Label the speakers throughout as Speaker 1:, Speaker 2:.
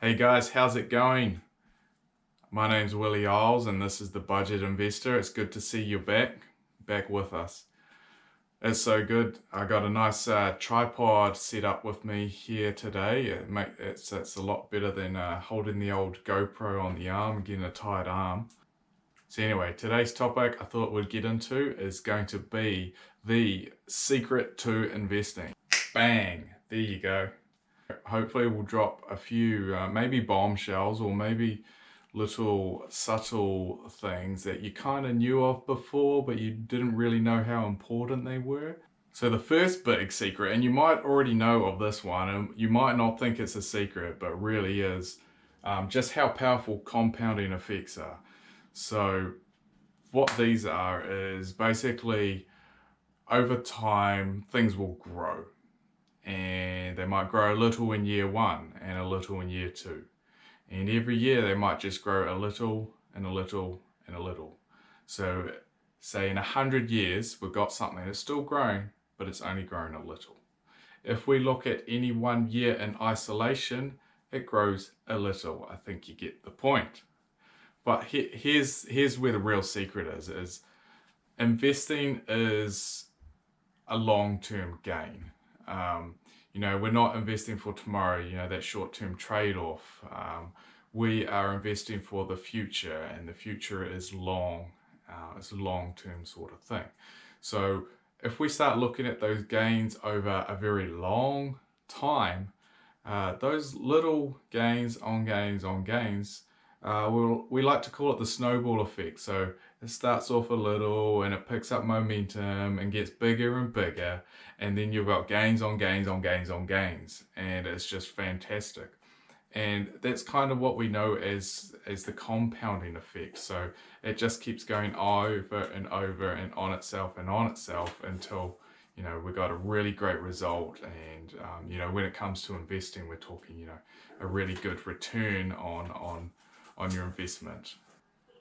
Speaker 1: Hey guys, how's it going? My name's Willie Isles and this is the Budget Investor. It's good to see you back with us. It's so good. I got a nice tripod set up with me here today. It's a lot better than holding the old GoPro on the arm and getting a tired arm. So anyway, today's topic I thought we'd get into is going to be the secret to investing. Bang! There you go. Hopefully we'll drop a few maybe bombshells or maybe little subtle things that you kind of knew of before but you didn't really know how important they were. So the first big secret, and you might already know of this one and you might not think it's a secret but really is, just how powerful compounding effects are. So what these are is basically over time things will grow. And they might grow a little in year one and a little in year two. And every year they might just grow a little and a little and a little. So say in 100 years, we've got something that's still growing, but it's only growing a little. If we look at any 1 year in isolation, it grows a little. I think you get the point. But here's where the real secret is investing is a long-term gain. We're not investing for tomorrow, that short-term trade-off. We are investing for the future, and the future is long. It's a long-term sort of thing. So if we start looking at those gains over a very long time, those little gains on gains on gains, we like to call it the snowball effect. So it starts off a little and it picks up momentum and gets bigger and bigger, and then you've got gains on gains on gains on gains, and it's just fantastic. And that's kind of what we know as the compounding effect. So it just keeps going over and over and on itself until we got a really great result. And when it comes to investing, we're talking a really good return on your investment.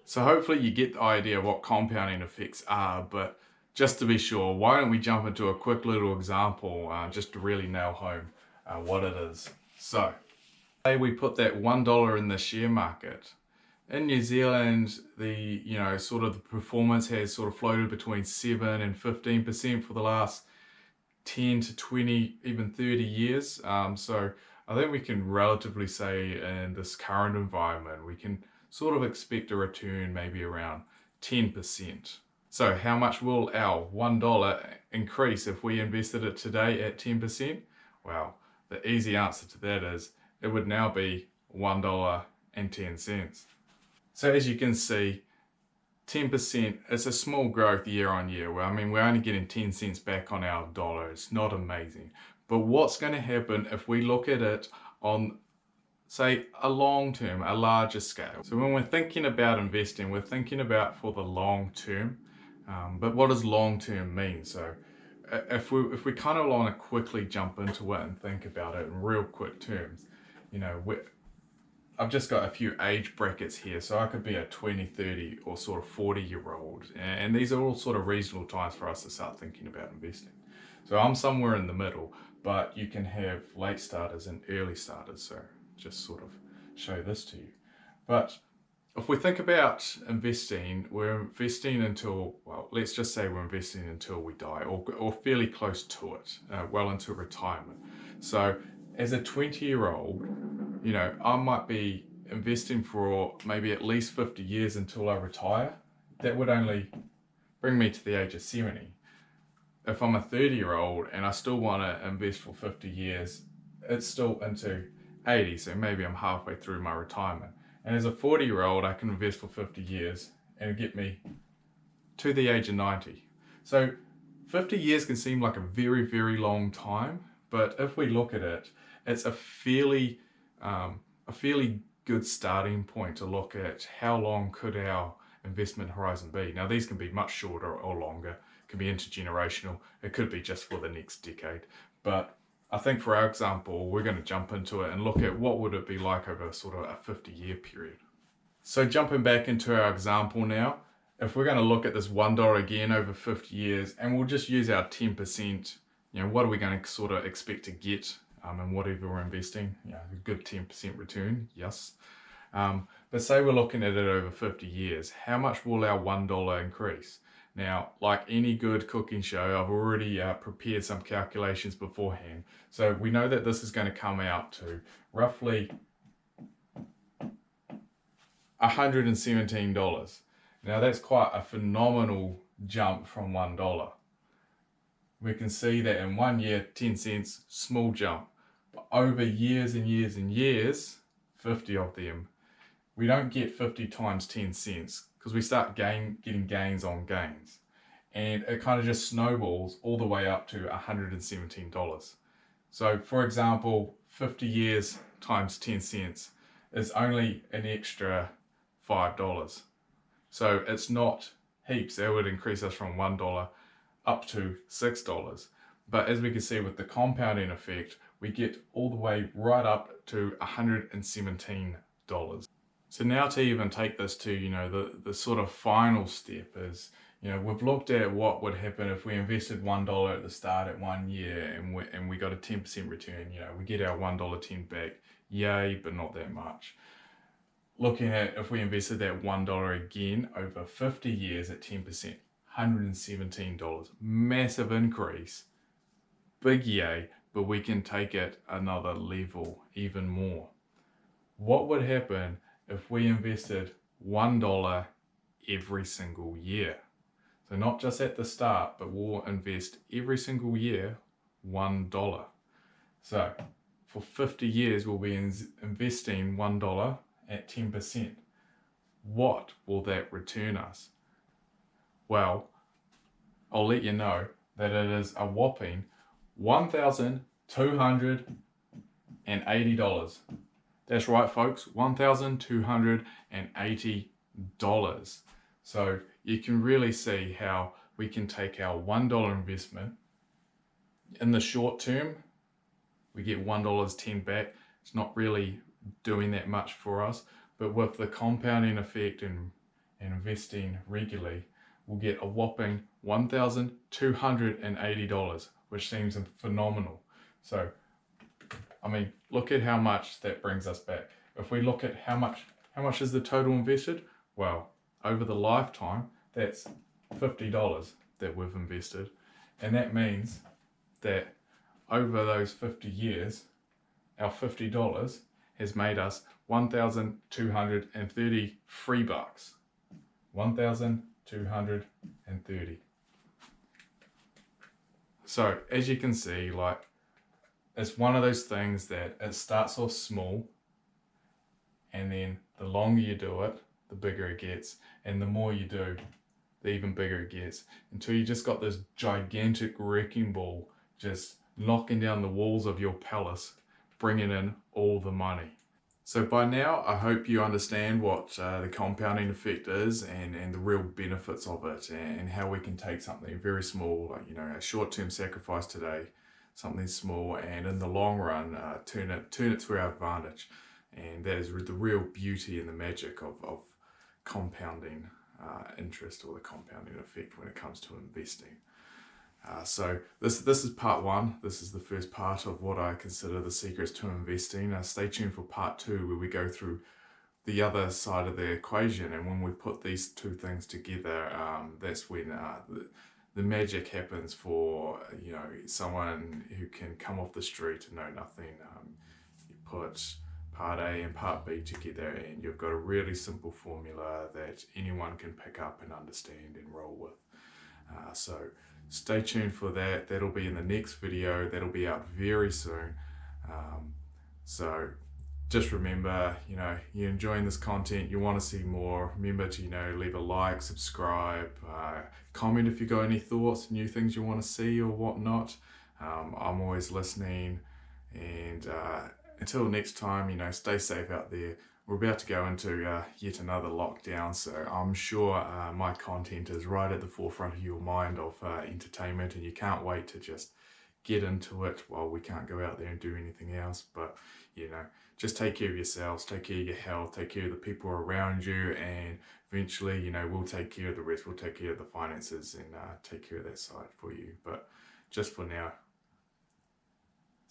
Speaker 1: So hopefully you get the idea of what compounding effects are, but just to be sure, why don't we jump into a quick little example just to really nail home what it is. So say we put that $1 in the share market. In New Zealand, the the performance has sort of floated between 7 and 15% for the last 10 to 20, even 30 years. So I think we can relatively say in this current environment, we can sort of expect a return maybe around 10%. So how much will our $1 increase if we invested it today at 10%? Well, the easy answer to that is it would now be $1.10. So as you can see, 10% is a small growth year on year. Well, I mean, we're only getting 10 cents back on our dollar. It's not amazing. But what's going to happen if we look at it on, say, a long term, a larger scale? So when we're thinking about investing, we're thinking about for the long term. But what does long term mean? So if we kind of want to quickly jump into it and think about it in real quick terms, I've just got a few age brackets here. So I could be a 20, 30 or sort of 40-year-old. And these are all sort of reasonable times for us to start thinking about investing. So I'm somewhere in the middle, but you can have late starters and early starters. So just sort of show this to you. But if we think about investing, we're investing until, well, let's just say we're investing until we die or fairly close to it, well into retirement. So as a 20-year-old, I might be investing for maybe at least 50 years until I retire. That would only bring me to the age of 70. If I'm a 30-year-old and I still want to invest for 50 years, it's still into 80, so maybe I'm halfway through my retirement. And as a 40-year-old, I can invest for 50 years and get me to the age of 90. So 50 years can seem like a very, very long time, but if we look at it, it's a fairly good starting point to look at how long could our investment horizon be. Now these can be much shorter or longer, it can be intergenerational, it could be just for the next decade. But I think for our example, we're going to jump into it and look at what would it be like over sort of a 50-year period. So jumping back into our example now, if we're going to look at this $1 again over 50 years, and we'll just use our 10%, what are we going to sort of expect to get in whatever we're investing. A good 10% return, yes. But say we're looking at it over 50 years, how much will our $1 increase? Now, like any good cooking show, I've already prepared some calculations beforehand. So we know that this is going to come out to roughly $117. Now that's quite a phenomenal jump from $1. We can see that in 1 year, 10 cents, small jump. But over years and years and years, 50 of them, we don't get 50 times 10 cents because we start getting gains on gains. And it kind of just snowballs all the way up to $117. So for example, 50 years times 10 cents is only an extra $5. So it's not heaps. That would increase us from $1 up to $6. But as we can see with the compounding effect, we get all the way right up to $117. So now to even take this to, the sort of final step is, we've looked at what would happen if we invested $1 at the start at 1 year and we got a 10% return. We get our $1.10 back. Yay, but not that much. Looking at if we invested that $1 again over 50 years at 10%, $117. Massive increase. Big yay, but we can take it another level, even more. What would happen if we invested $1 every single year? So not just at the start, but we'll invest every single year $1. So for 50 years, we'll be investing $1 at 10%. What will that return us? Well, I'll let you know that it is a whopping $1,280. That's right, folks, $1,280. So you can really see how we can take our $1 investment. In the short term, we get $1.10 back. It's not really doing that much for us, but with the compounding effect and investing regularly, we'll get a whopping $1,280, which seems phenomenal. So I mean, look at how much that brings us back. If we look at how much is the total invested? Well, over the lifetime, that's $50 that we've invested. And that means that over those 50 years, our $50 has made us 1,230 free bucks. 1,230. So as you can see, like, it's one of those things that it starts off small, and then the longer you do it, the bigger it gets, and the more you do, the even bigger it gets, until you just got this gigantic wrecking ball just knocking down the walls of your palace, bringing in all the money. So by now, I hope you understand what the compounding effect is and the real benefits of it, and how we can take something very small, like, a short-term sacrifice today, something small, and in the long run, turn it to our advantage. And that is the real beauty and the magic of compounding interest, or the compounding effect when it comes to investing. So this is part one. This is the first part of what I consider the secrets to investing. Stay tuned for part two, where we go through the other side of the equation, and when we put these two things together, that's when the magic happens for someone who can come off the street and know nothing. You put part A and part B together, and you've got a really simple formula that anyone can pick up and understand and roll with. So stay tuned for that. That'll be in the next video. That'll be out very soon. So just remember, you're enjoying this content, you want to see more, remember to, leave a like, subscribe, comment if you got any thoughts, new things you want to see or whatnot. I'm always listening, and until next time, stay safe out there. We're about to go into yet another lockdown, so I'm sure my content is right at the forefront of your mind of entertainment, and you can't wait to just get into it while we can't go out there and do anything else. But just take care of yourselves, take care of your health, take care of the people around you, and eventually, we'll take care of the rest. We'll take care of the finances and take care of that side for you. But just for now,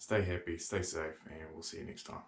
Speaker 1: Stay happy, stay safe, and we'll see you next time.